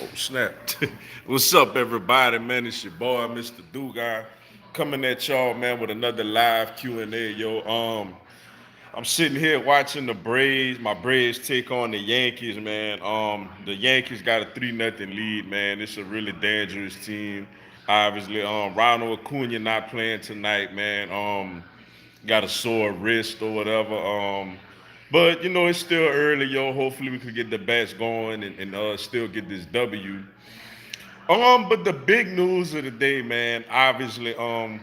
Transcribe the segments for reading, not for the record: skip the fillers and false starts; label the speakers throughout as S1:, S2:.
S1: Oh, snap. What's up, everybody, man? It's your boy, Mr. Dugai, coming at y'all, man, with another live Q&A, yo. I'm sitting here watching the Braves, my Braves take on the Yankees, man. The Yankees got a 3-0 lead, man. It's a really dangerous team. Obviously, Ronald Acuna not playing tonight, man. Got a sore wrist or whatever. But it's still early, yo. Hopefully we could get the bats going and still get this W. But the big news of the day, man, obviously, well,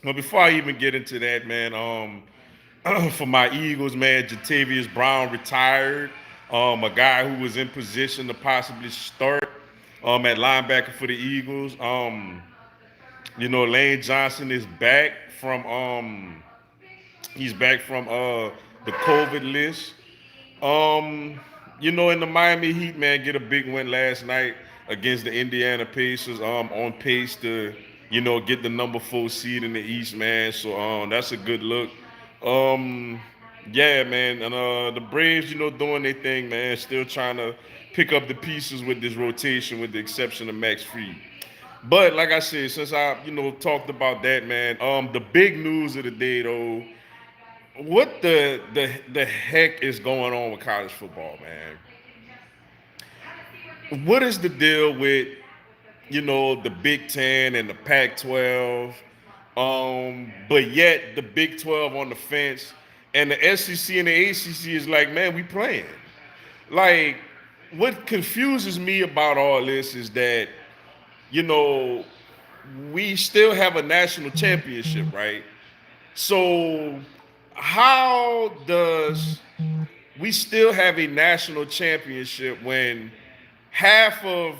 S1: before I even get into that, man, for my Eagles, man, Jatavius Brown retired. A guy who was in position to possibly start at linebacker for the Eagles. Lane Johnson is back from he's back from the COVID list. In the Miami Heat, man, get a big win last night against the Indiana Pacers. On pace to, get the number 4 seed in the East, man. So that's a good look. Um, yeah, man, and the Braves, doing their thing, man. Still trying to pick up the pieces with this rotation, with the exception of Max Fried. But like I said, since I, talked about that, man, the big news of the day, though, what the heck is going on with college football, man? What is the deal with the Big Ten and the Pac-12? But yet the Big 12 on the fence, and the SEC and the ACC is like, man, we playing. Like, what confuses me about all this is that you know we still have a national championship, right? So how does we still have a national championship when half of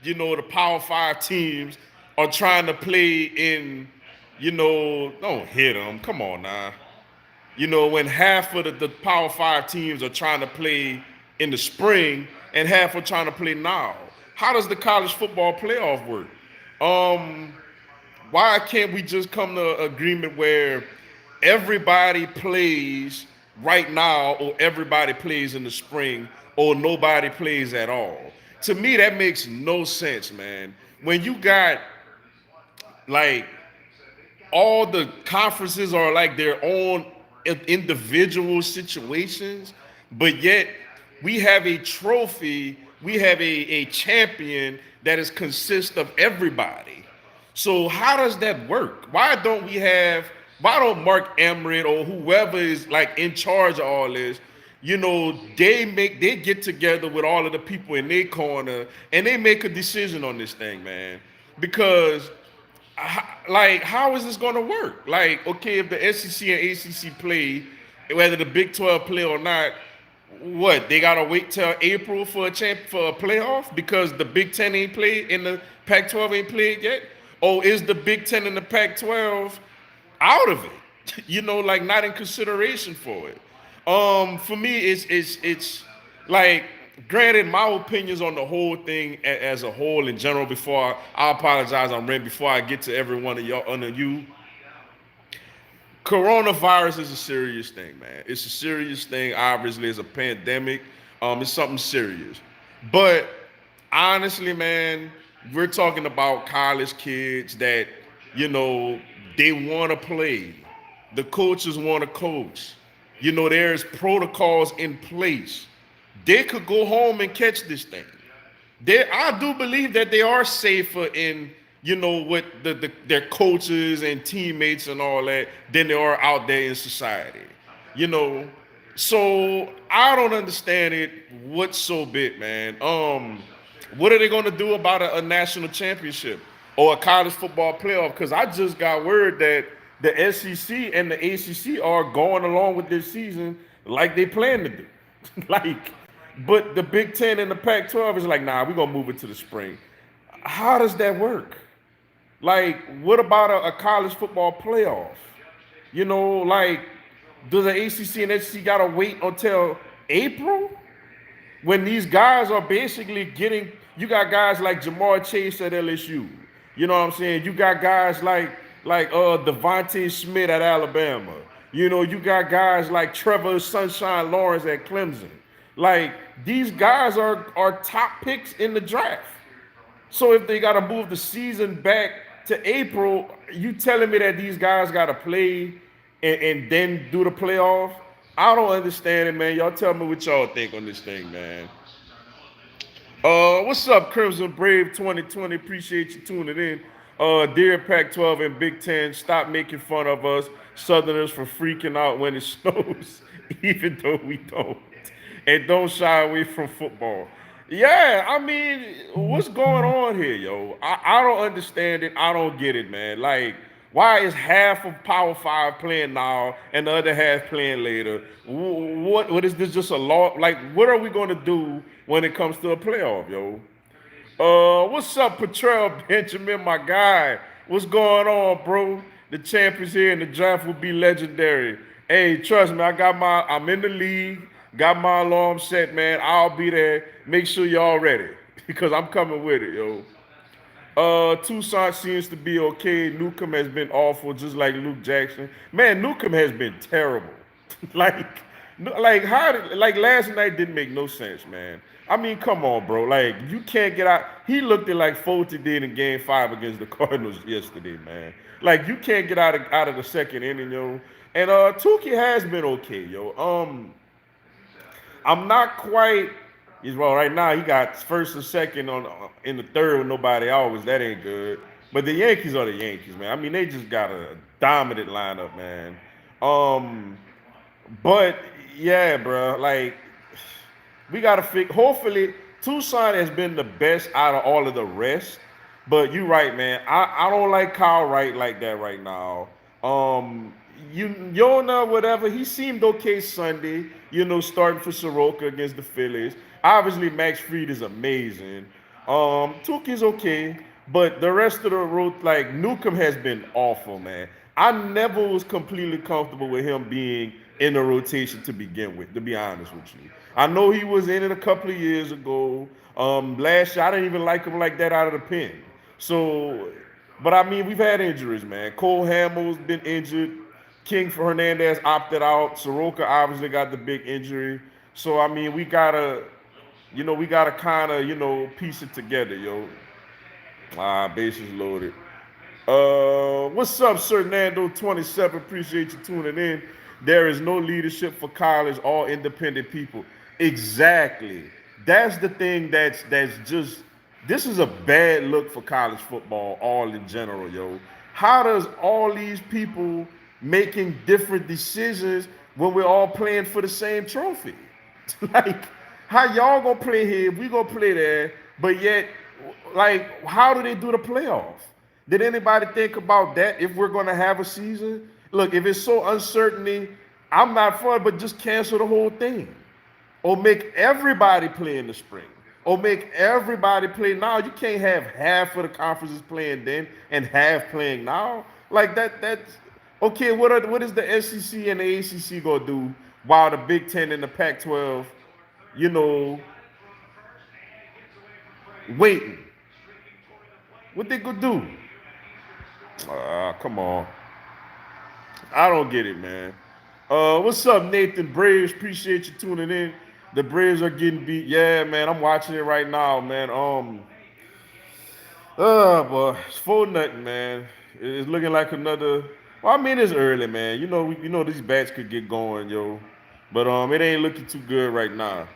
S1: the Power Five teams are trying to play in don't hit them. Come on now. When half of the Power Five teams are trying to play in the spring and half are trying to play now. How does the college football playoff work? Um, why can't we just come to an agreement where everybody plays right now or everybody plays in the spring or nobody plays at all? To me, that makes no sense, man. When you got like all the conferences are like their own individual situations, but yet we have a trophy, we have a champion that is consist of everybody. So how does that work? Why don't Mark Emmert or whoever is like in charge of all this, they get together with all of the people in their corner and they make a decision on this thing, man. Because like, how is this going to work? Like, okay, if the SEC and ACC play, whether the Big 12 play or not, what they gotta wait till April for a playoff because the Big 10 ain't played and the Pac-12 ain't played yet? Or is the Big 10 and the Pac-12 out of it? Like not in consideration for it. For me, it's like, granted, my opinions on the whole thing as a whole in general. Before I apologize, I'm ready. Before I get to every one of y'all, under you, coronavirus is a serious thing, man. It's a serious thing. Obviously, it's a pandemic. It's something serious. But honestly, man, we're talking about college kids that they want to play. The coaches want to coach. There's protocols in place. They could go home and catch this thing. I do believe that they are safer in, with their coaches and teammates and all that than they are out there in society. You know, so I don't understand it what's so big, man. What are they gonna do about a national championship or a college football playoff? Because I just got word that the SEC and the ACC are going along with this season like they plan to do. like, but the Big Ten and the Pac-12 is like, nah, we're gonna move it to the spring. How does that work? Like, what about a college football playoff? Like, does the ACC and SEC gotta wait until April when these guys are basically getting? You got guys like Jamar Chase at LSU. You know what I'm saying? You got guys like Devontae Smith at Alabama. You got guys like Trevor Sunshine Lawrence at Clemson. Like these guys are top picks in the draft. So if they got to move the season back to April, you telling me that these guys got to play and then do the playoff? I don't understand it, man. Y'all tell me what y'all think on this thing, man. What's up, Crimson Brave 2020? Appreciate you tuning in. Dear Pac-12 and Big Ten, stop making fun of us Southerners for freaking out when it snows, even though we don't. And don't shy away from football. Yeah, I mean, what's going on here, yo? I don't understand it. I don't get it, man. Like, why is half of Power Five playing now and the other half playing later? What is this just a law? Like, what are we gonna do when it comes to a playoff, yo? What's up, Patrell Benjamin, my guy? What's going on, bro? The champ is here, and the draft will be legendary. Hey, trust me, I'm in the league, got my alarm set, man. I'll be there. Make sure y'all ready because I'm coming with it, yo. Tucson seems to be okay. Newcomb has been awful, just like Luke Jackson. Man, Newcomb has been terrible. like, like last night didn't make no sense, man. I mean, come on, bro. Like, you can't get out. He looked at like Fulton did in Game 5 against the Cardinals yesterday, man. Like, you can't get out of the second inning, yo. And Tukey has been okay, yo. I'm not quite. Well, right now he got first and second on in the third with nobody always. That ain't good. But the Yankees are the Yankees, man. I mean, they just got a dominant lineup, man. Um, but yeah, bro. Like we gotta fix. Hopefully, Tucson has been the best out of all of the rest. But you right, man. I don't like Kyle Wright like that right now. Um, Yona, whatever, he seemed okay Sunday. Starting for Soroka against the Phillies. Obviously, Max Fried is amazing. Tukey's okay, but the rest of the road, like Newcomb has been awful, man. I never was completely comfortable with him being in the rotation to begin with, to be honest with you. I know he was in it a couple of years ago. Last year, I didn't even like him like that out of the pen. So, but I mean, we've had injuries, man. Cole Hamels been injured. King for Hernandez opted out. Soroka obviously got the big injury. So, I mean, we gotta kind of, piece it together, yo. Bases loaded. What's up, Sir Nando 27? Appreciate you tuning in. There is no leadership for college, all independent people. Exactly. That's the thing that's just this is a bad look for college football, all in general, yo. How does all these people making different decisions when we're all playing for the same trophy? Like, how y'all gonna play here? We gonna play there, but yet, like, how do they do the playoff? Did anybody think about that? If we're gonna have a season, look, if it's so uncertainty, I'm not for it, but just cancel the whole thing, or make everybody play in the spring, or make everybody play now. You can't have half of the conferences playing then and half playing now. Like that. That's okay. What is the SEC and the ACC gonna do while the Big Ten and the Pac-12, you know, waiting? What they gonna do? Come on. I don't get it, man. What's up, Nathan Braves? Appreciate you tuning in. The Braves are getting beat. Yeah, man, I'm watching it right now, man. Boy, it's 4-0, man. It's looking like another. Well, I mean, it's early, man. These bats could get going, yo. But it ain't looking too good right now.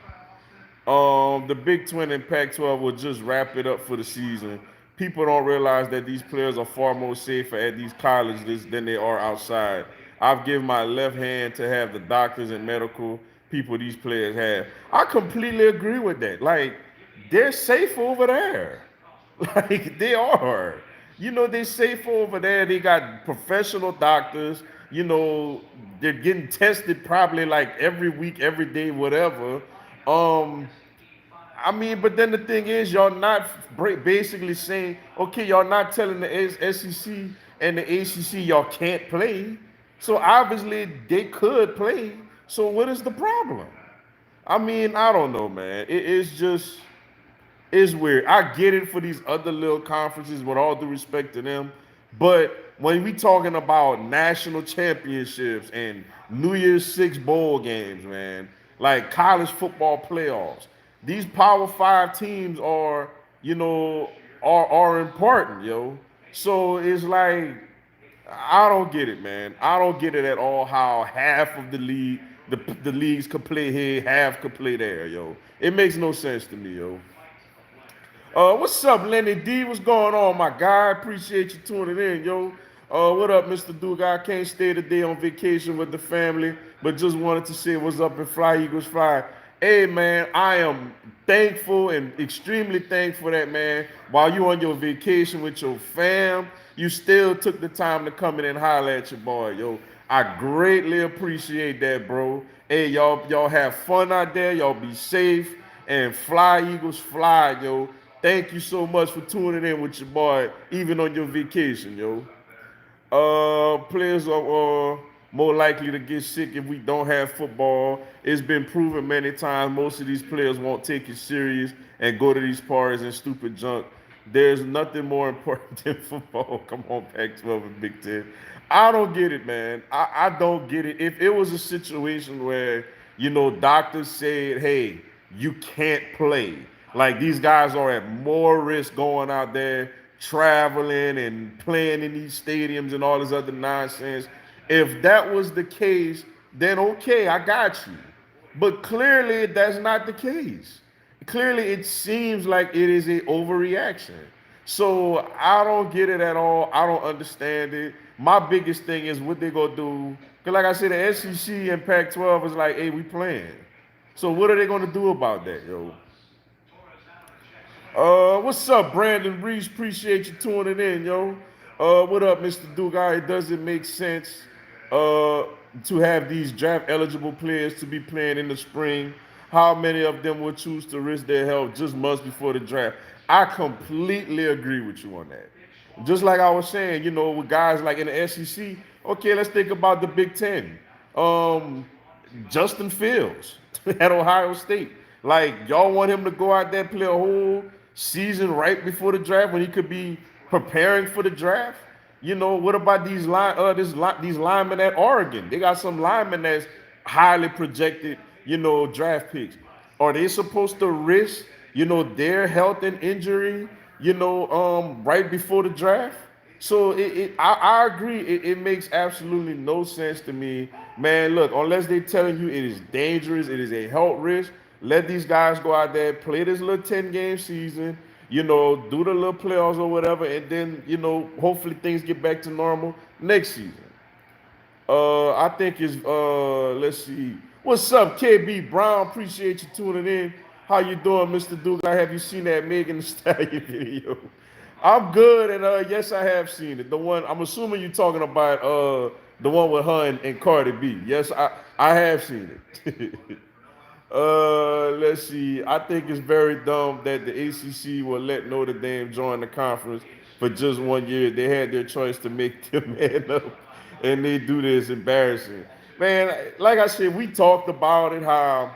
S1: The Big 20 and Pac-12 will just wrap it up for the season. People don't realize that these players are far more safer at these colleges than they are outside. I've given my left hand to have the doctors and medical people these players have. I completely agree with that. Like, they're safe over there. Like, they are. They're safe over there. They got professional doctors. They're getting tested probably like every week, every day, whatever. I mean, but then the thing is, y'all not basically saying, okay, y'all not telling the SEC and the ACC y'all can't play. So obviously they could play. So what is the problem? I mean, I don't know, man. It's weird. I get it for these other little conferences, with all due respect to them. But when we talking about national championships and New Year's Six bowl games, man, like college football playoffs. These Power Five teams are, you know, are important, yo. So it's like I don't get it, man. I don't get it at all. How half of the league, the leagues could play here, half could play there, yo. It makes no sense to me, yo. What's up, Lenny D? What's going on, my guy? Appreciate you tuning in, yo. What up, Mr. Duke? I can't stay today on vacation with the family, but just wanted to say what's up and Fly Eagles Fly. Hey, man, I am thankful and extremely thankful that, man, while you on your vacation with your fam, you still took the time to come in and holler at your boy, yo. I greatly appreciate that, bro. Hey, y'all have fun out there. Y'all be safe and Fly Eagles Fly, yo. Thank you so much for tuning in with your boy, even on your vacation, yo. Players are more likely to get sick if we don't have football. It's been proven many times most of these players won't take it serious and go to these parties and stupid junk. There's nothing more important than football. Come on, Pac-12 and Big Ten. I don't get it, man. I don't get it. If it was a situation where, doctors said, hey, you can't play. Like these guys are at more risk going out there, traveling and playing in these stadiums and all this other nonsense. If that was the case, then okay, I got you. But clearly that's not the case. Clearly it seems like it is an overreaction. So I don't get it at all. I don't understand it. My biggest thing is what they gonna do. Cause like I said, the SEC and Pac-12 is like, hey, we playing. So what are they gonna do about that, yo? What's up, Brandon Reese? Appreciate you tuning in, yo. What up, Mr. Duke? It doesn't make sense to have these draft eligible players to be playing in the spring. How many of them would choose to risk their health just months before the draft? I completely agree with you on that. Just like I was saying, with guys like in the SEC, okay, let's think about the Big Ten. Justin Fields at Ohio State. Like, y'all want him to go out there and play a whole season right before the draft when he could be preparing for the draft? What about these linemen at Oregon? They got some linemen that's highly projected, draft picks. Are they supposed to risk, their health and injury, right before the draft? So I agree. It makes absolutely no sense to me, man. Look, unless they're telling you it is dangerous, it is a health risk. Let these guys go out there, play this little 10-game season, do the little playoffs or whatever, and then, hopefully things get back to normal next season. I think it's, let's see. What's up, KB Brown? Appreciate you tuning in. How you doing, Mr. Duke? Have you seen that Megan Thee Stallion video? I'm good, and yes, I have seen it. The one, I'm assuming you're talking about the one with her and Cardi B. Yes, I have seen it. Let's see. I think it's very dumb that the ACC will let Notre Dame join the conference for just 1 year. They had their choice to make them man up, and they do this. Embarrassing. Man, like I said, we talked about it, how,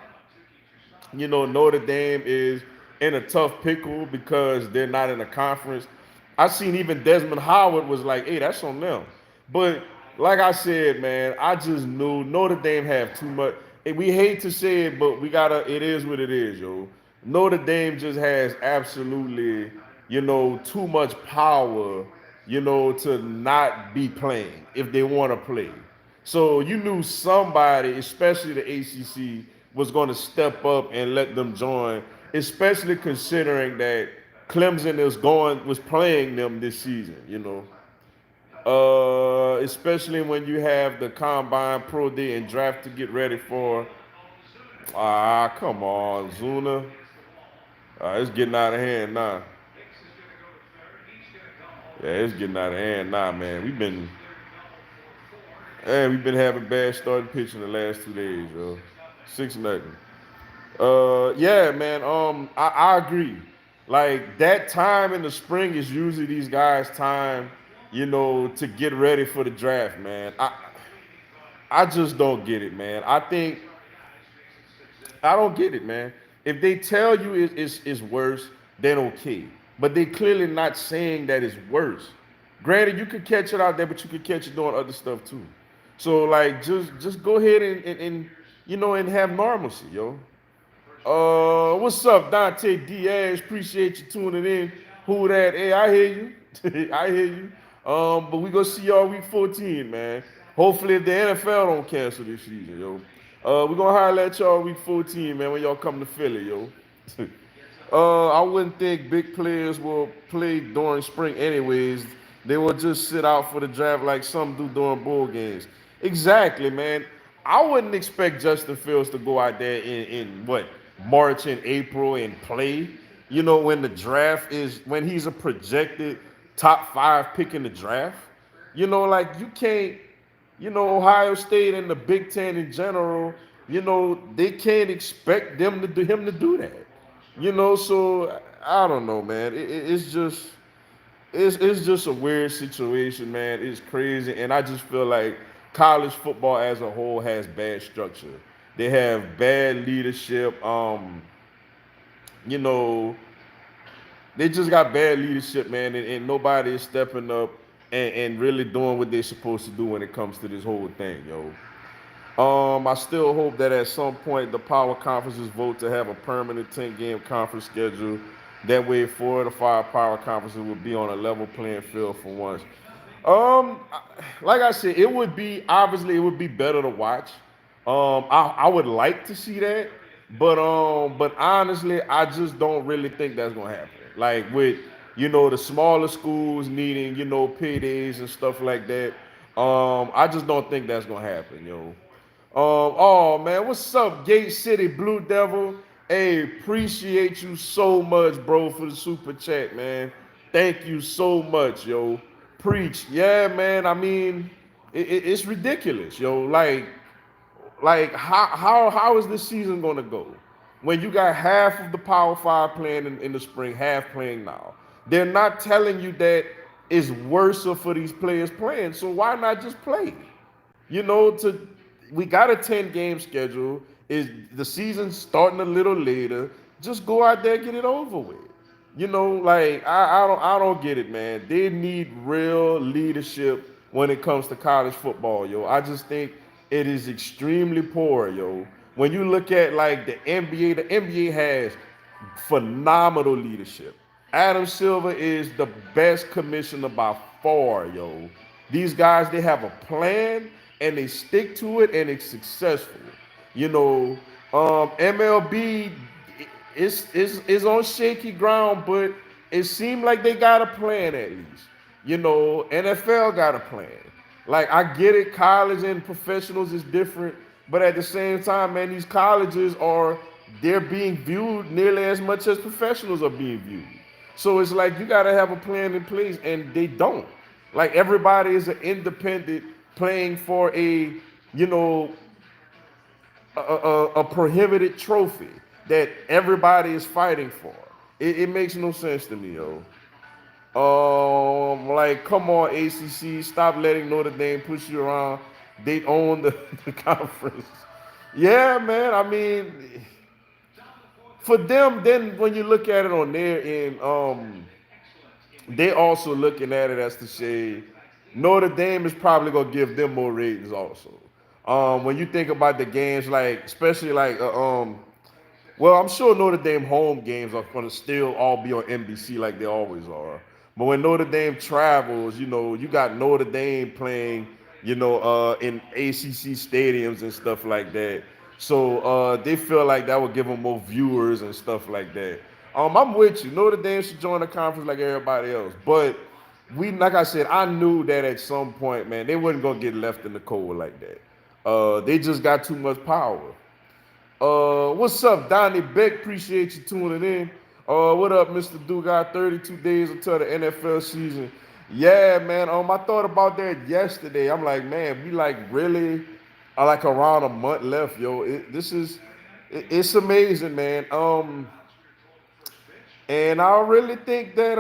S1: Notre Dame is in a tough pickle because they're not in a conference. I seen even Desmond Howard was like, hey, that's on them. But like I said, man, I just knew Notre Dame have too much. And we hate to say it, but it is what it is, yo. Notre Dame just has absolutely, too much power, to not be playing if they want to play. So you knew somebody, especially the ACC, was going to step up and let them join, especially considering that Clemson was playing them this season, especially when you have the Combine, Pro Day, and draft to get ready for. Come on, Zuna. It's getting out of hand now. Yeah, it's getting out of hand now, man. We've been having bad starting pitching the last 2 days, yo. 6-0. Yeah, man. I agree. Like that time in the spring is usually these guys' time, to get ready for the draft, man. I just don't get it, man. I don't get it, man. If they tell you it's worse, then okay. But they clearly not saying that it's worse. Granted, you could catch it out there, but you could catch it doing other stuff too. So like just go ahead and and have normalcy, yo. What's up, Dante Diaz? Appreciate you tuning in. Who that? Hey, I hear you. I hear you. But we gonna see y'all week 14, man. Hopefully, if the NFL don't cancel this season, yo. We gonna holler at y'all week 14, man, when y'all come to Philly, yo. I wouldn't think big players will play during spring anyways. They will just sit out for the draft like some do during bowl games. Exactly, man. I wouldn't expect Justin Fields to go out there in what, March and April and play. When the draft is when he's a projected top 5 pick in the draft. Like you can't, Ohio State and the Big Ten in general, they can't expect him to do that. So I don't know, man. It's just a weird situation, man. It's crazy, and I just feel like college football as a whole has bad structure. They have bad leadership. You know, they just got bad leadership, man, and nobody is stepping up and really doing what they're supposed to do when it comes to this whole thing, yo. I still hope that at some point the power conferences vote to have a permanent 10-game conference schedule. That way, 4 of the 5 power conferences will be on a level playing field for once. Like I said, it would be better to watch. I would like to see that, but honestly, I just don't really think that's gonna happen. Like with the smaller schools needing paydays and stuff like that. I just don't think that's gonna happen, yo. Oh man, what's up, Gate City Blue Devil? Hey, appreciate you so much, bro, for the super chat, man. Thank you so much, yo. Preach, yeah, man. I mean, it's ridiculous, yo. Like how is this season gonna go when you got half of the Power Five playing in the spring, half playing now? They're not telling you that it's worse for these players playing, so why not just play? To we got a 10-game schedule. Is the season starting a little later? Just go out there and get it over with. Like I don't get it, man. They need real leadership when it comes to college football, yo. I just think it is extremely poor, yo. When you look at like the NBA has phenomenal leadership. Adam Silver is the best commissioner by far, yo. These guys, they have a plan and they stick to it and it's successful. MLB is on shaky ground, but it seemed like they got a plan at least. NFL got a plan. Like I get it, college and professionals is different, but at the same time, man, these colleges they're being viewed nearly as much as professionals are being viewed. So it's like you got to have a plan in place, and they don't. Like everybody is an independent playing for you know, a prohibited trophy that everybody is fighting for. It makes no sense to me, yo. Like, come on, ACC, stop letting Notre Dame push you around. They own the conference. Yeah, man. I mean, for them, then when you look at it on their end, they also looking at it as to say Notre Dame is probably gonna give them more ratings also. When you think about the games, like especially like well, I'm sure Notre Dame home games are gonna still all be on NBC like they always are. But when Notre Dame travels, you got Notre Dame playing, in ACC stadiums and stuff like that. So they feel like that would give them more viewers and stuff like that. I'm with you. Notre Dame should join the conference like everybody else. But like I said, I knew that at some point, man, they wasn't gonna get left in the cold like that. They just got too much power. What's up, Donnie Beck? Appreciate you tuning in. What up, Mr. Dugas? 32 days until the NFL season. Yeah, man. I thought about that yesterday. I'm like, man, we like really are like around a month left, yo. It's amazing, man. And I really think that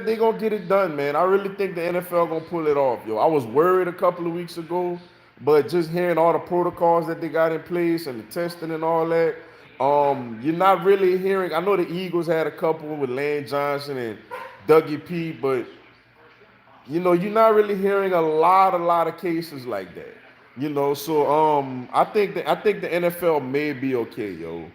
S1: they're gonna get it done, man. I really think the NFL gonna pull it off, yo. I was worried a couple of weeks ago, but just hearing all the protocols that they got in place and the testing and all that, you're not really hearing. I know the Eagles had a couple with Lane Johnson and Dougie P, but you're not really hearing a lot of cases like that. I think the NFL may be okay, yo.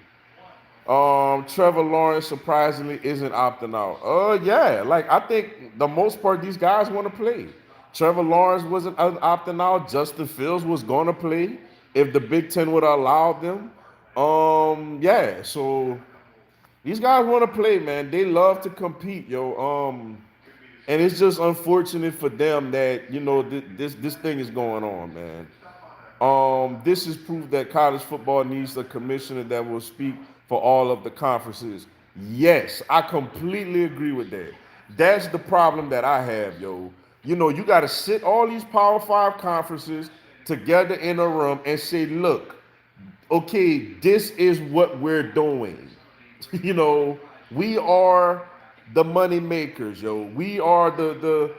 S1: Trevor Lawrence surprisingly isn't opting out. Yeah, like I think the most part these guys want to play. Trevor Lawrence wasn't opting out. Justin Fields was going to play if the Big Ten would allow them. Yeah. So these guys want to play, man. They love to compete, yo. And it's just unfortunate for them that this thing is going on, man. This is proof that college football needs a commissioner that will speak for all of the conferences. Yes, I completely agree with that. That's the problem that I have, yo. You got to sit all these Power Five conferences together in a room and say, look, okay, this is what we're doing. you know, we are the money makers, yo. We are the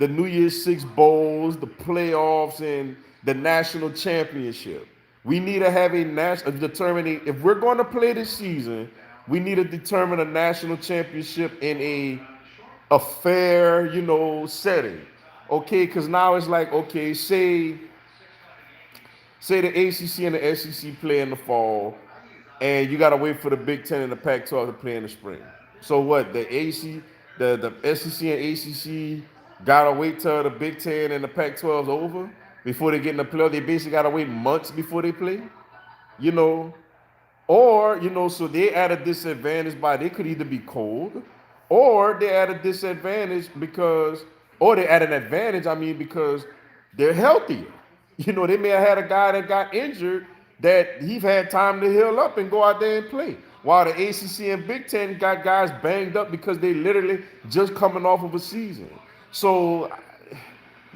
S1: New Year's Six bowls, the playoffs, and the national championship. We need to have a national determining if we're going to play this season. We need to determine a national championship in a fair, setting. Okay, because now it's like, okay, say the ACC and the SEC play in the fall, and you got to wait for the Big Ten and the Pac-12 to play in the spring. So what? The SEC and ACC got to wait till the Big Ten and the Pac-12 is over before they get in the playoff. They basically got to wait months before they play. You know, so they at a disadvantage by they could either be cold, or they at a disadvantage because, or they at an advantage. I mean, because they're healthier. They may have had a guy that got injured that he's had time to heal up and go out there and play. While the ACC and Big Ten got guys banged up because they literally just coming off of a season. So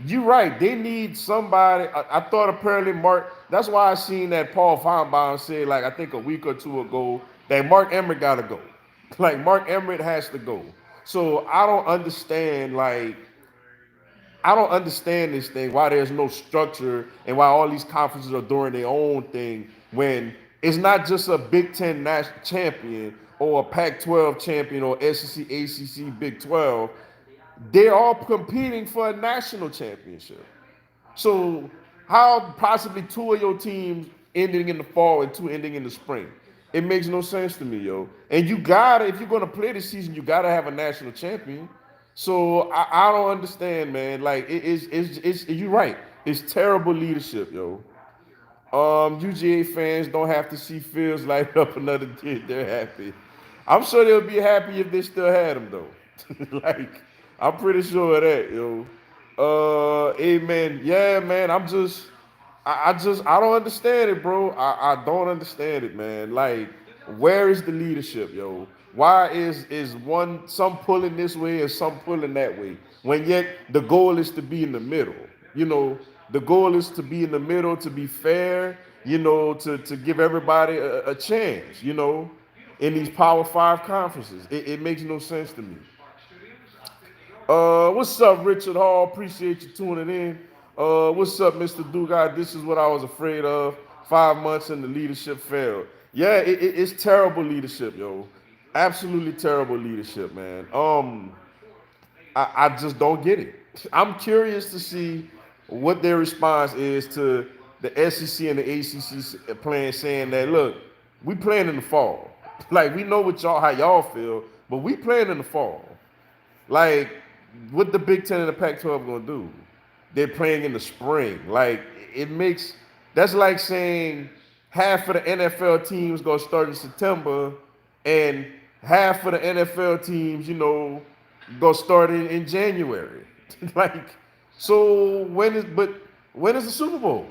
S1: you're right. They need somebody. I thought apparently Mark. That's why I seen that Paul Feinbaum said, like I think a week or two ago, that Mark Emmert got to go. Like Mark Emmert has to go. So I don't understand this thing. Why there's no structure and why all these conferences are doing their own thing when it's not just a Big Ten national champion or a Pac-12 champion or SEC, ACC, Big 12. They're all competing for a national championship. So how possibly two of your teams ending in the fall and two ending in the spring? It makes no sense to me, yo. And you gotta, if you're gonna play this season, you gotta have a national champion. So I don't understand, man. Like it's you're right. It's terrible leadership, yo. UGA fans don't have to see Fields light up another kid. They're happy. I'm sure they'll be happy if they still had him though. Like I'm pretty sure of that, yo. Amen. Yeah, man. I don't understand it, bro. I don't understand it, man. Like, where is the leadership, yo? Why is one some pulling this way and some pulling that way? When yet the goal is to be in the middle. The goal is to be in the middle, to be fair, to give everybody a chance, in these Power Five conferences. It makes no sense to me. What's up, Richard Hall? Appreciate you tuning in. What's up, Mr. Dugard? This is what I was afraid of. 5 months and the leadership failed. Yeah, it's terrible leadership, yo. Absolutely terrible leadership, man. I just don't get it. I'm curious to see what their response is to the SEC and the ACC playing, saying that, look, we playing in the fall. Like, we know how y'all feel, but we playing in the fall. Like, what the Big Ten and the Pac-12 gonna do? They're playing in the spring. Like, that's like saying half of the NFL teams gonna start in September and half of the NFL teams, gonna start in January. Like, so when is the Super Bowl?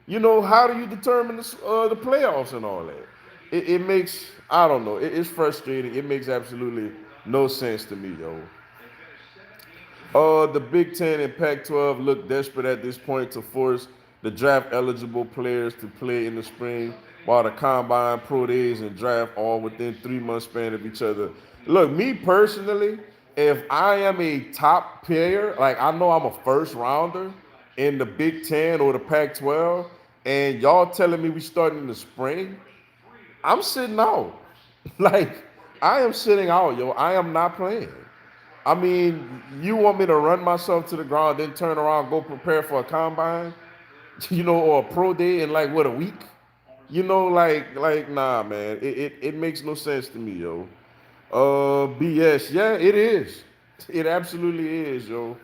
S1: How do you determine the playoffs and all that? It makes, I don't know. It's frustrating. It makes absolutely no sense to me, yo. The Big Ten and Pac-12 look desperate at this point to force the draft-eligible players to play in the spring, while the combine, pro days, and draft all within 3 month span of each other. Look, me personally, if I am a top player, like I know I'm a first rounder in the Big Ten or the Pac-12, and y'all telling me we starting in the spring, I'm sitting out. Like, I am sitting out, yo. I am not playing. I mean, you want me to run myself to the ground, then turn around, go prepare for a combine? or a pro day in like what, a week. Like nah, man. It makes no sense to me, yo. BS. Yeah, it is. It absolutely is, yo.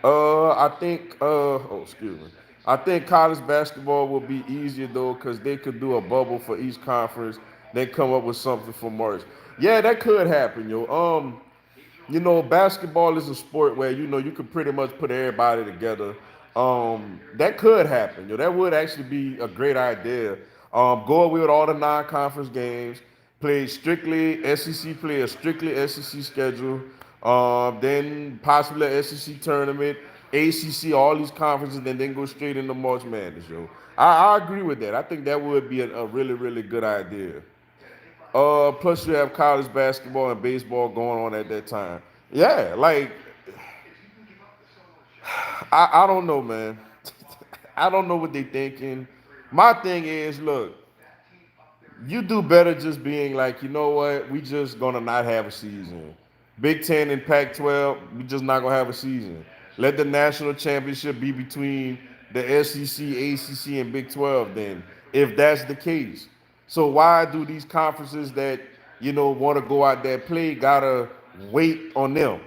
S1: I think. Oh, excuse me. I think college basketball will be easier though, because they could do a bubble for each conference. They come up with something for March. Yeah, that could happen, yo. Basketball is a sport where you could pretty much put everybody together. That could happen. That would actually be a great idea. Go away with all the non-conference games. Play strictly SEC. Play a strictly SEC schedule. Then possibly a SEC tournament, ACC, all these conferences, and then go straight into March Madness. Yo, I agree with that. I think that would be a really really good idea. Plus you have college basketball and baseball going on at that time. Yeah, like I don't know, man. I don't know what they thinking. My thing is, look, you do better just being like, you know what, we just gonna not have a season. Big Ten and Pac-12, we just not gonna have a season. Let the national championship be between the SEC, ACC, and Big 12. Then, if that's the case, so why do these conferences that want to go out there play gotta wait on them?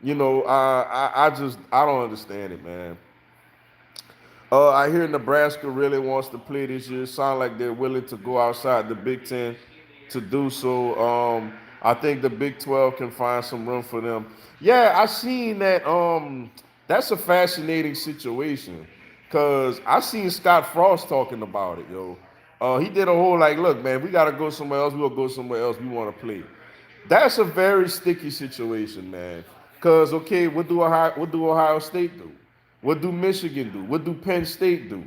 S1: I don't understand it, man. I hear Nebraska really wants to play this year. Sound like they're willing to go outside the Big Ten to do so. I think the Big 12 can find some room for them. Yeah, I seen that. That's a fascinating situation because I seen Scott Frost talking about it, yo. He did a whole like, look, man, we gotta go somewhere else. We'll go somewhere else. We want to play. That's a very sticky situation, man. Cause okay, what do Ohio State do? What do Michigan do? What do Penn State do?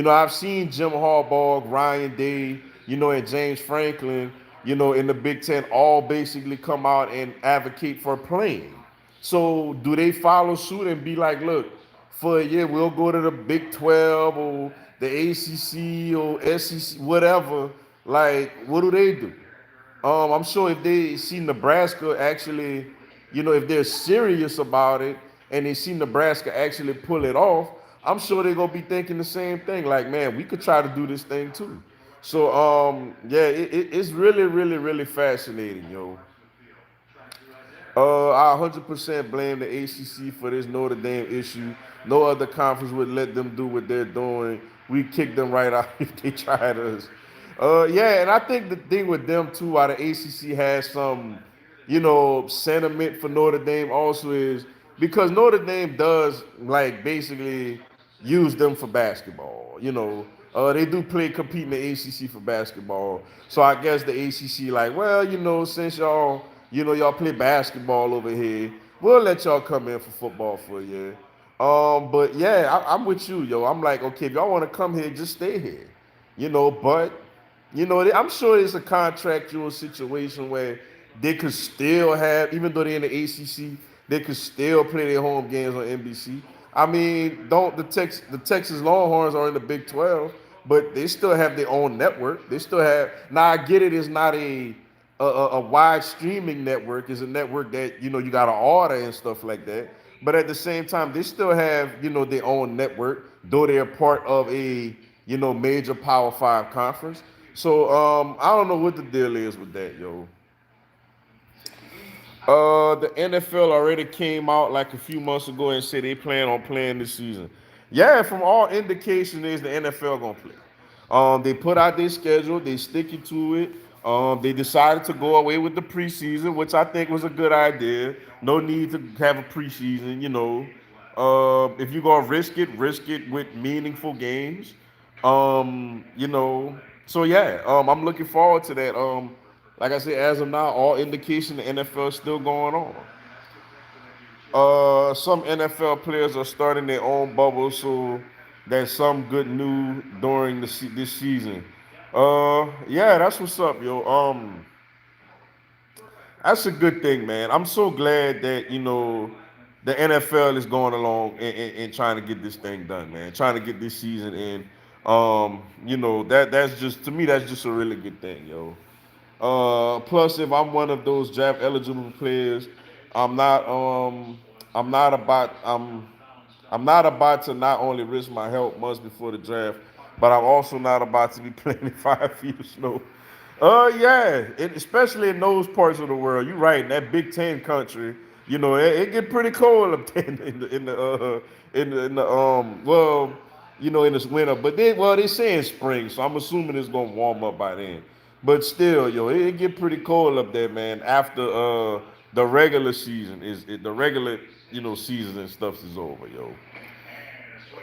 S1: I've seen Jim Harbaugh, Ryan Day, and James Franklin, in the Big Ten all basically come out and advocate for playing. So do they follow suit and be like, look, for a year we'll go to the Big 12 or the ACC or SEC, whatever. Like, what do they do? I'm sure if they see Nebraska actually, if they're serious about it and they see Nebraska actually pull it off, I'm sure they're gonna be thinking the same thing. Like, man, we could try to do this thing too. So, yeah, it's really, really, really fascinating, yo. I 100% blame the ACC for this Notre Dame issue. No other conference would let them do what they're doing. We kick them right out if they tried us. Yeah, and I think the thing with them too, why the ACC has some, sentiment for Notre Dame also is because Notre Dame does like basically use them for basketball. They do compete in the ACC for basketball. So I guess the ACC like, well, since y'all play basketball over here, we'll let y'all come in for football for a year. But yeah, I'm with you, yo. I'm like, okay, if y'all want to come here, just stay here. But I'm sure it's a contractual situation where they could still have, even though they're in the ACC, they could still play their home games on NBC. I mean, don't the Texas Longhorns are in the Big 12, but they still have their own network. They still have. Now I get it. It's not a wide streaming network. It's a network that you got to order and stuff like that. But at the same time, they still have their own network, though they're part of a major Power Five conference. So I don't know what the deal is with that, yo. The NFL already came out like a few months ago and said they plan on playing this season. Yeah, from all indication is the NFL gonna play. They put out their schedule, they sticking to it. They decided to go away with the preseason, which I think was a good idea. No need to have a preseason, if you're gonna risk it with meaningful games. So yeah, I'm looking forward to that. Like I said, as of now, all indication the NFL is still going on. Some NFL players are starting their own bubble, so there's some good news during this season. Yeah, that's what's up, yo. That's a good thing, man. I'm so glad that the NFL is going along and trying to get this thing done, man. Trying to get this season in. That's just to me that's just a really good thing, yo. Plus, if I'm one of those draft eligible players, I'm not I'm not about I'm not about to not only risk my health months before the draft, but I'm also not about to be playing in 5 feet of snow. Yeah, especially in those parts of the world. You're right. In that Big Ten country, it get pretty cold up there well, in this winter. But they say in spring, so I'm assuming it's gonna warm up by then. But still, it get pretty cold up there, man. After the regular season the regular season and stuff is over, yo.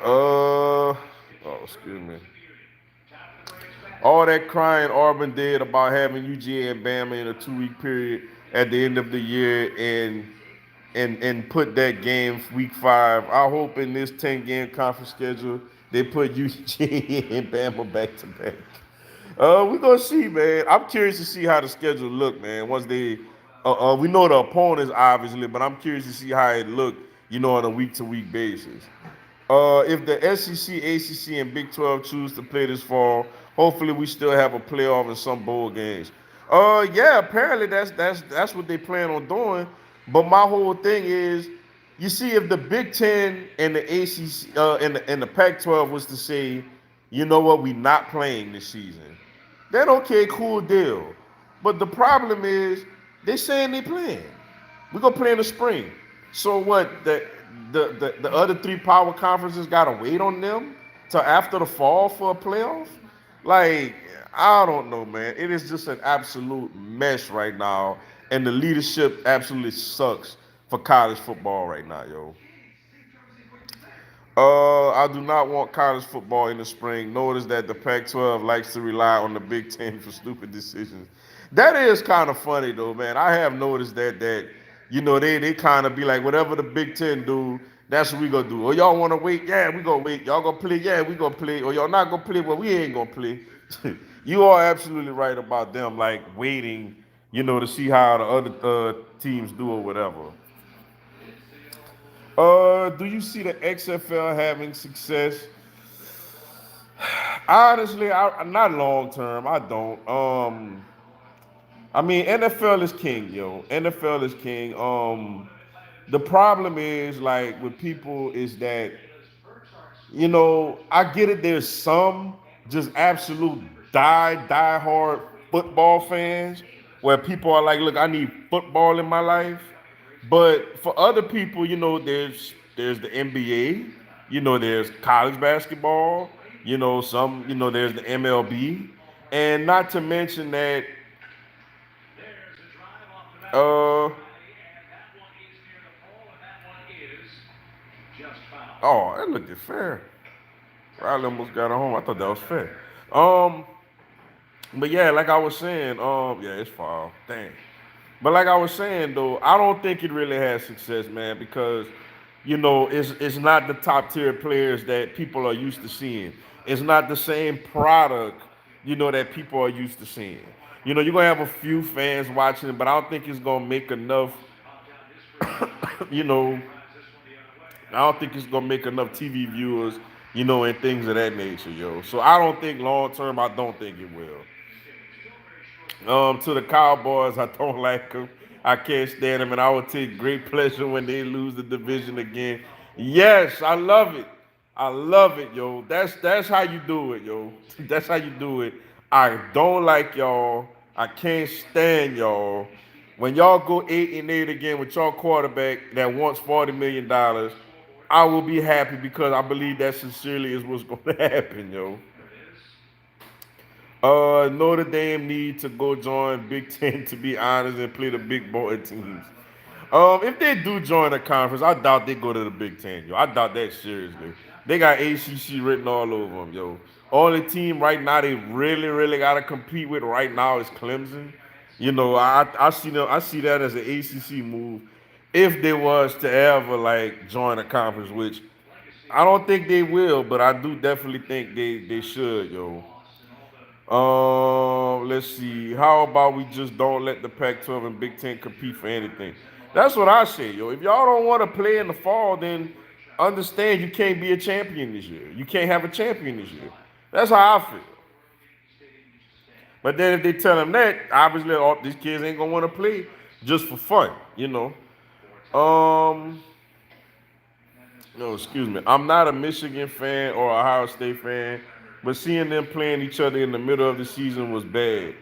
S1: Oh, excuse me. All that crying Auburn did about having UGA and Bama in a 2 week period at the end of the year and put that game week 5. I hope in this 10 game conference schedule they put UGA and Bama back to back. We're gonna see, man. I'm curious to see how the schedule look, man. Once they, we know the opponents obviously, but I'm curious to see how it look, on a week-to-week basis. If the SEC, ACC, and Big 12 choose to play this fall, hopefully we still have a playoff and some bowl games. Yeah, apparently that's what they plan on doing. But my whole thing is, you see, if the Big Ten and the ACC and the Pac-12 was to say, you know what, we not playing this season, then okay, cool deal. But the problem is, they saying they playing. We're gonna play in the spring. So what? The other 3 power conferences gotta wait on them till after the fall for a playoff? Like, I don't know, man. It is just an absolute mess right now, and the leadership absolutely sucks for college football right now, yo. I do not want college football in the spring. Notice that the Pac-12 likes to rely on the Big Ten for stupid decisions. That is kind of funny though, man. I have noticed that they kind of be like, whatever the Big Ten do, that's what we gonna do. Or y'all want to wait? Yeah, we gonna wait. Y'all gonna play? Yeah, we gonna play. Or y'all not gonna play? Well, we ain't gonna play. You are absolutely right about them like waiting, to see how the other teams do or whatever. Do you see the XFL having success? Honestly, not long term. I don't. I mean, NFL is king, yo. NFL is king. The problem is like with people is that I get it. There's some just absolute die hard football fans where people are like, look, I need football in my life. But for other people, there's the NBA, there's college basketball, there's the MLB, and not to mention that, uh, oh, that looked fair. Riley almost got it home. I thought that was fair. Um, but yeah, like I was saying, yeah, it's foul. Dang. But like I was saying though, I don't think it really has success, man, because it's not the top tier players that people are used to seeing. It's not the same product, that people are used to seeing. You're gonna have a few fans watching it, but I don't think it's gonna make enough, you know, I don't think it's gonna make enough TV viewers, and things of that nature, yo. So I don't think long term, I don't think it will. To the Cowboys, I don't like them. I can't stand them, and I would take great pleasure when they lose the division again. Yes, I love it. I love it, yo. That's how you do it, yo. That's how you do it. I don't like y'all. I can't stand y'all. When y'all go 8-8 again with your quarterback that wants $40 million, I will be happy because I believe that sincerely is what's going to happen, yo. Notre Dame need to go join Big Ten to be honest and play the big boy teams. If they do join the conference, I doubt they go to the Big Ten, yo. I doubt that seriously. They got ACC written all over them, yo. Only team right now they really got to compete with right now is Clemson. I see them. I see that as an ACC move. If they was to ever like join a conference, which I don't think they will, but I do definitely think they should, yo. Let's see. How about we just don't let the Pac-12 and Big Ten compete for anything? That's what I say, yo. If y'all don't want to play in the fall, then understand you can't be a champion this year. You can't have a champion this year. That's how I feel. But then if they tell them that, obviously all these kids ain't gonna want to play just for fun. Um, No, excuse me. I'm not a Michigan fan or Ohio State fan, but seeing them playing each other in the middle of the season was bad.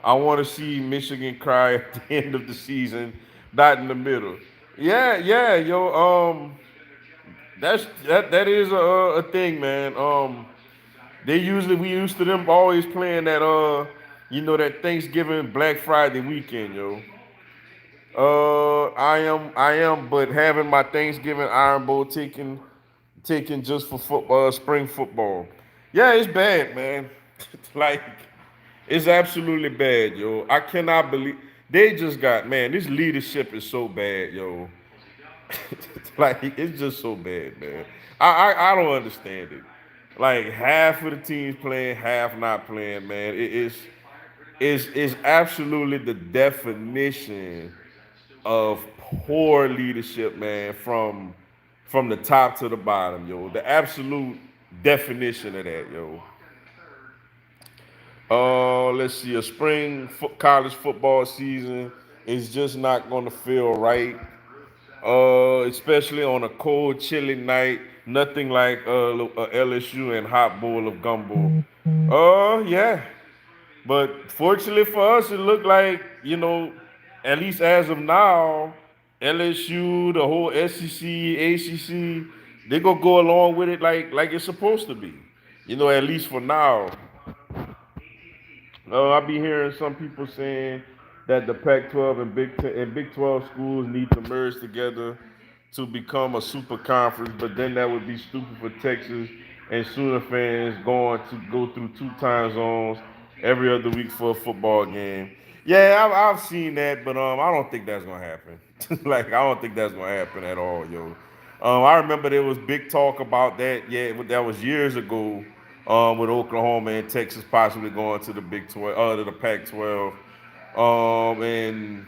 S1: I want to see Michigan cry at the end of the season, not in the middle. Yeah, yeah, yo. That is a thing, man. We used to them always playing that that Thanksgiving Black Friday weekend, yo. I am, but having my Thanksgiving Iron Bowl taken just for football, spring football. Yeah, it's bad, man. Like, it's absolutely bad, yo. I cannot believe they just got, man. This leadership is so bad, yo. Like, it's just so bad, man. I don't understand it. Like, half of the teams playing, half not playing, man. It's absolutely the definition of poor leadership, man, from the top to the bottom, yo. The absolute definition of that, yo. Let's see. A college football season is just not going to feel right. Especially on a cold, chilly night. Nothing like LSU and hot bowl of gumbo. Yeah. But fortunately for us, it looked like, at least as of now, LSU, the whole SEC, ACC, they gonna go along with it like it's supposed to be. At least for now. I be hearing some people saying that the Pac-12 and Big 12 schools need to merge together to become a super conference, but then that would be stupid for Texas and Sooner fans going to go through two time zones every other week for a football game. Yeah, I've seen that, but I don't think that's gonna happen. Like, I don't think that's gonna happen at all, yo. I remember there was big talk about that. Yeah, that was years ago, with Oklahoma and Texas possibly going to the Big 12, to the Pac-12, and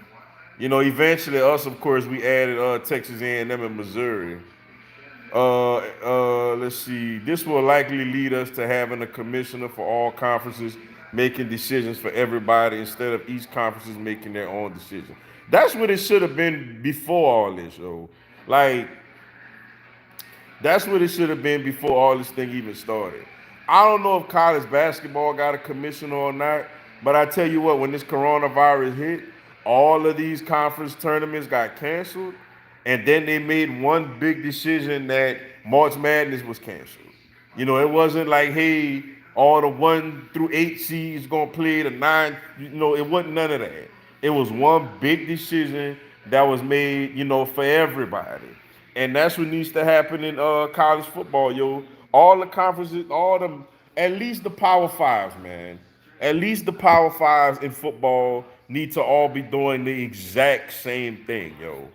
S1: eventually us, of course, we added Texas A&M and Missouri. Let's see. This will likely lead us to having a commissioner for all conferences making decisions for everybody instead of each conferences making their own decision. That's what it should have been before all this, yo. Like, that's what it should have been before all this thing even started. I don't know if college basketball got a commissioner or not, but I tell you what, when this coronavirus hit, all of these conference tournaments got canceled, and then they made one big decision that March Madness was canceled. It wasn't like, hey, all the 1 through 8 seeds gonna play the nine. It wasn't none of that. It was one big decision that was made, for everybody. And that's what needs to happen in college football, yo. All the conferences, all them, at least the Power Fives, man. At least the Power Fives in football need to all be doing the exact same thing, yo.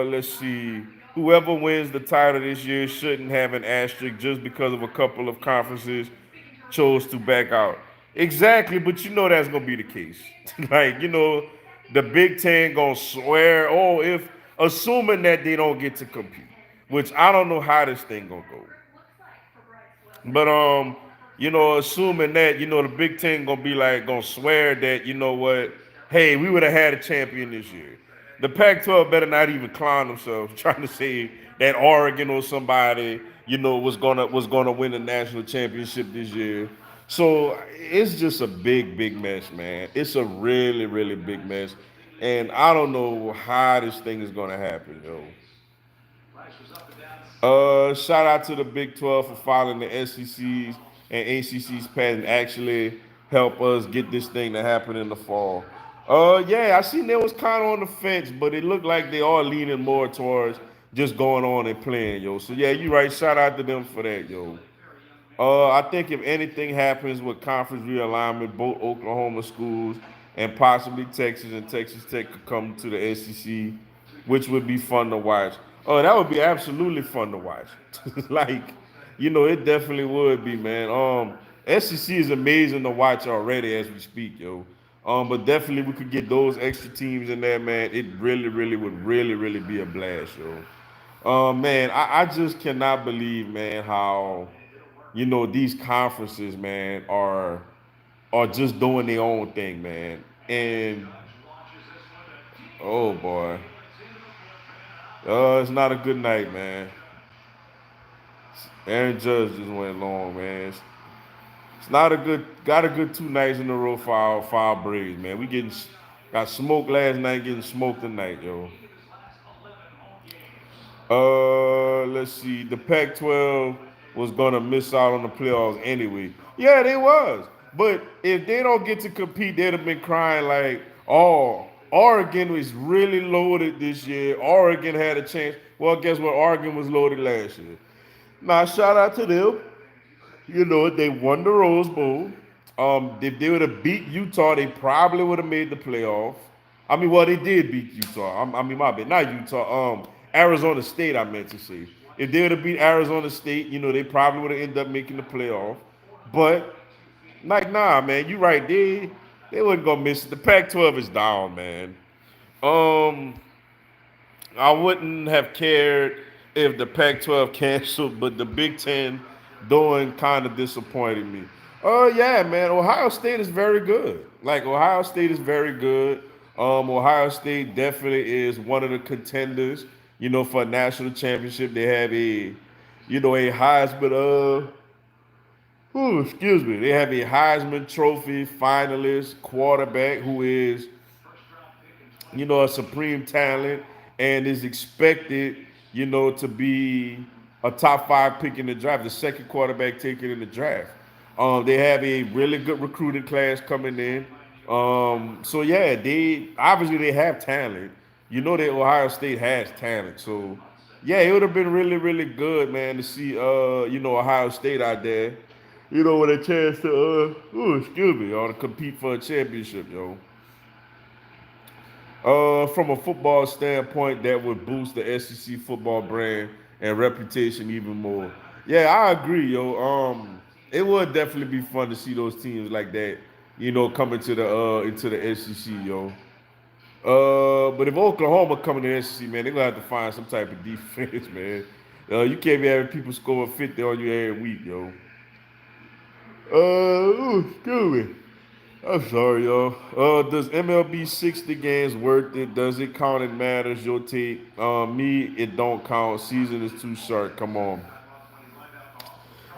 S1: Let's see. Whoever wins the title this year shouldn't have an asterisk just because of a couple of conferences chose to back out. Exactly, but that's gonna be the case. Like, the Big Ten gonna swear, oh, if assuming that they don't get to compete, which I don't know how this thing gonna go. But assuming that, the Big Ten gonna be like gonna swear that, what, hey, we would have had a champion this year. The Pac-12 better not even clown themselves trying to say that Oregon or somebody, was gonna win the national championship this year. So it's just a big, big mess, man. It's a really, really big mess. And I don't know how this thing is gonna happen, yo. Shout out to the Big 12 for following the SEC's and ACC's path and actually help us get this thing to happen in the fall. Yeah, I seen they was kind of on the fence, but it looked like they are leaning more towards just going on and playing, yo. So yeah, you right. Shout out to them for that, yo. I think if anything happens with conference realignment, both Oklahoma schools and possibly Texas and Texas Tech could come to the SEC, which would be fun to watch. Oh, that would be absolutely fun to watch. Like, it definitely would be, man. SEC is amazing to watch already as we speak, yo. But definitely we could get those extra teams in there, man. It really, really would really, really be a blast, yo. Man, I just cannot believe, man, how these conferences, man, are just doing their own thing, man. And oh boy, It's not a good night, man. Aaron Judge just went long, man. It's not a good. Got a good 2 nights in a row for our Braves, man. We got smoked last night, getting smoked tonight, yo. Let's see. The Pac-12 was gonna miss out on the playoffs anyway. Yeah, they was. But if they don't get to compete, they'd have been crying like, "Oh, Oregon was really loaded this year. Oregon had a chance." Well, guess what? Oregon was loaded last year. Now, shout out to them. You know, they won the Rose Bowl. If they would have beat Utah, they probably would have made the playoff. I mean, well, they did beat Utah. I mean, my bad, not Utah. Arizona State, I meant to say. If they would have beat Arizona State, you know, they probably would have ended up making the playoff. But like, nah, man, you right. They wasn't gonna miss it. The Pac-12 is down, man. Um, I wouldn't have cared if the Pac-12 canceled, but the Big Ten doing kind of disappointed me. Oh yeah, man. Ohio State is very good. Like Ohio State is very good. Ohio State definitely is one of the contenders. You know, for a national championship, they have a Heisman. Excuse me. They have a Heisman Trophy finalist quarterback who is a supreme talent and is expected, to be a top 5 pick in the draft, the second quarterback taken in the draft. They have a really good recruiting class coming in. So yeah, they have talent. You know that Ohio State has talent. So yeah, it would have been really, really good, man, to see Ohio State out there, with a chance to excuse me, or to compete for a championship, yo. From a football standpoint, that would boost the SEC football brand and reputation even more. Yeah, I agree, yo. It would definitely be fun to see those teams like that, coming to the into the SEC, yo. But if Oklahoma coming to the SEC, man, they're gonna have to find some type of defense, man. You can't be having people scoring 50 on you every week, yo. Excuse me. I'm sorry, y'all. Does MLB 60 games worth it? Does it count? It matters. Your take. Me, it don't count. Season is too short. Come on.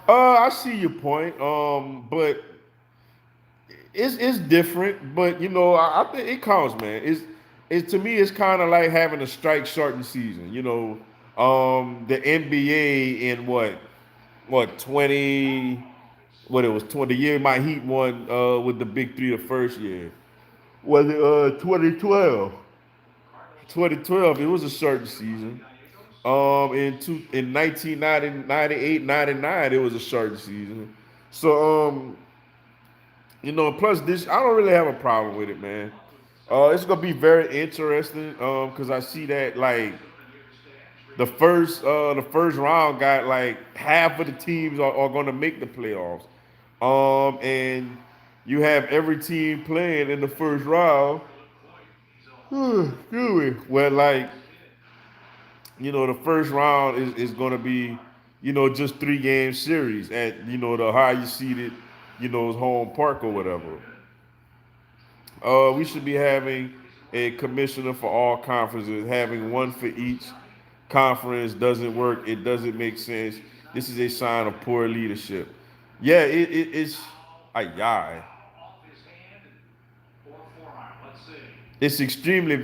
S1: I see your point. But it's different. But I think it counts, man. It's to me, it's kind of like having a strike shortened season. The NBA in what 20 what it was 20 year my Heat won with the big three the first year. Was it 2012? 2012, it was a certain season. In 1998, 99, it was a certain season. So plus this I don't really have a problem with it, man. It's gonna be very interesting because I see that like the first round got like half of the teams are gonna make the playoffs. And you have every team playing in the first round. Excuse me. Where like the first round is going to be just 3 game series at the highest seeded home park or whatever. We should be having a commissioner for all conferences. Having one for each conference doesn't work. It doesn't make sense. This is a sign of poor leadership. Yeah, it's a yeah. It's extremely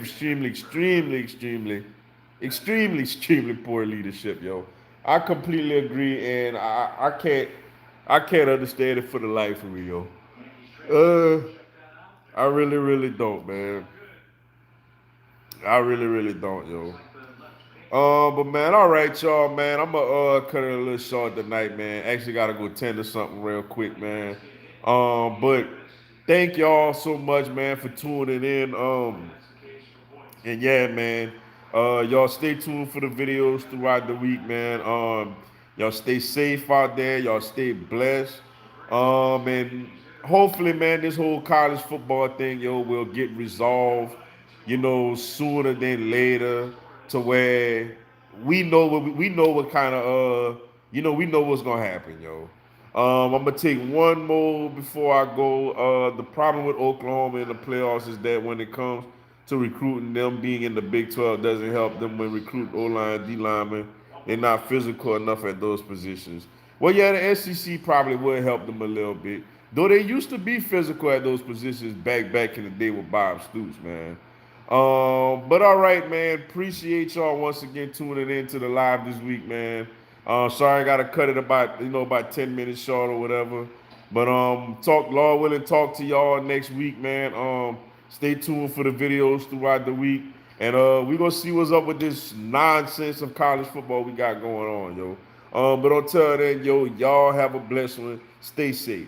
S1: poor leadership, yo. I completely agree, and I can't understand it for the life of me, yo. Uh, I really, really don't, man. I really, really don't, yo. But man, all right, y'all, man. I'm gonna cut it a little short tonight, man. Actually, gotta go tend to something real quick, man. But thank y'all so much, man, for tuning in. And yeah, man, y'all stay tuned for the videos throughout the week, man. Y'all stay safe out there. Y'all stay blessed. And hopefully, man, this whole college football thing, yo, will get resolved, sooner than later, to where we know what kind of we know what's gonna happen, yo. I'm gonna take one more before I go. The problem with Oklahoma in the playoffs is that when it comes to recruiting. Them being in the Big 12 doesn't help them when recruit O-line, D-linemen. They're not physical enough at those positions. Well, yeah, the SEC probably would help them a little bit. Though they used to be physical at those positions back in the day with Bob Stoops, man. But all right, man. Appreciate y'all once again tuning in to the live this week, man. Sorry I gotta cut it about 10 minutes short or whatever. But talk Lord willing, talk to y'all next week, man. Stay tuned for the videos throughout the week. And we gonna see what's up with this nonsense of college football we got going on, yo. But until then, yo, y'all have a blessed one. Stay safe.